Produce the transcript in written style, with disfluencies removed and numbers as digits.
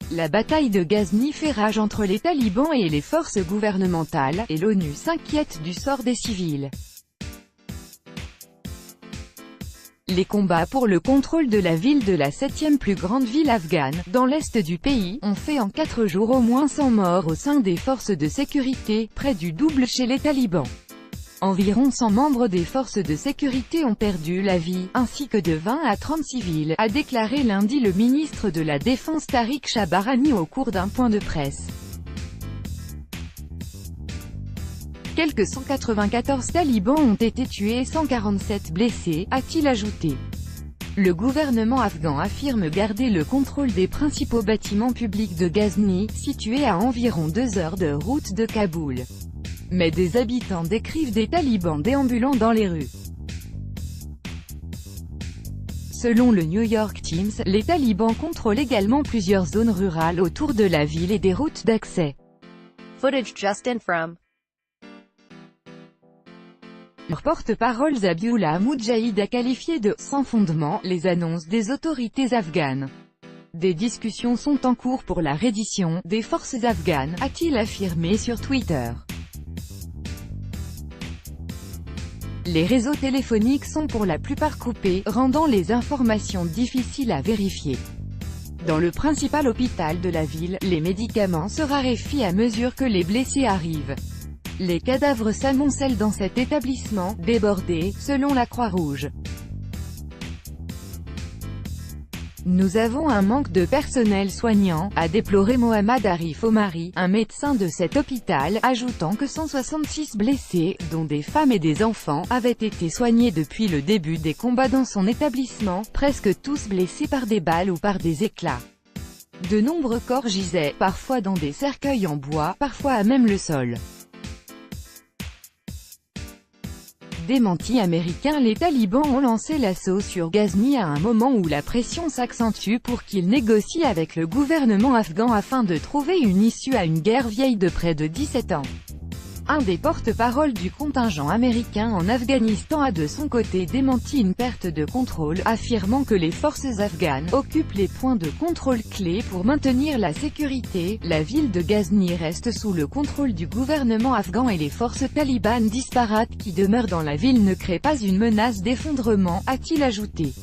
La bataille de Ghazni fait rage entre les talibans et les forces gouvernementales, et l'ONU s'inquiète du sort des civils. Les combats pour le contrôle de la ville de la 7e plus grande ville afghane, dans l'est du pays, ont fait en 4 jours au moins 100 morts au sein des forces de sécurité, près du double chez les talibans. Environ 100 membres des forces de sécurité ont perdu la vie, ainsi que de 20 à 30 civils, a déclaré lundi le ministre de la Défense Tariq Shabarani au cours d'un point de presse. Quelques 194 talibans ont été tués et 147 blessés, a-t-il ajouté. Le gouvernement afghan affirme garder le contrôle des principaux bâtiments publics de Ghazni, situés à environ 2 heures de route de Kaboul. Mais des habitants décrivent des talibans déambulant dans les rues. Selon le New York Times, les talibans contrôlent également plusieurs zones rurales autour de la ville et des routes d'accès. Footage just in from. Leur porte-parole Zabiullah Moudjahid a qualifié de « sans fondement » les annonces des autorités afghanes. Des discussions sont en cours pour la reddition des forces afghanes, a-t-il affirmé sur Twitter. Les réseaux téléphoniques sont pour la plupart coupés, rendant les informations difficiles à vérifier. Dans le principal hôpital de la ville, les médicaments se raréfient à mesure que les blessés arrivent. Les cadavres s'amoncellent dans cet établissement, débordé, selon la Croix-Rouge. Nous avons un manque de personnel soignant, a déploré Mohammad Arif Omari, un médecin de cet hôpital, ajoutant que 166 blessés, dont des femmes et des enfants, avaient été soignés depuis le début des combats dans son établissement, presque tous blessés par des balles ou par des éclats. De nombreux corps gisaient, parfois dans des cercueils en bois, parfois à même le sol. Démenti américain. Les talibans ont lancé l'assaut sur Ghazni à un moment où la pression s'accentue pour qu'ils négocient avec le gouvernement afghan afin de trouver une issue à une guerre vieille de près de 17 ans. Un des porte-paroles du contingent américain en Afghanistan a de son côté démenti une perte de contrôle, affirmant que les forces afghanes occupent les points de contrôle clés pour maintenir la sécurité. La ville de Ghazni reste sous le contrôle du gouvernement afghan et les forces talibanes disparates qui demeurent dans la ville ne créent pas une menace d'effondrement, a-t-il ajouté.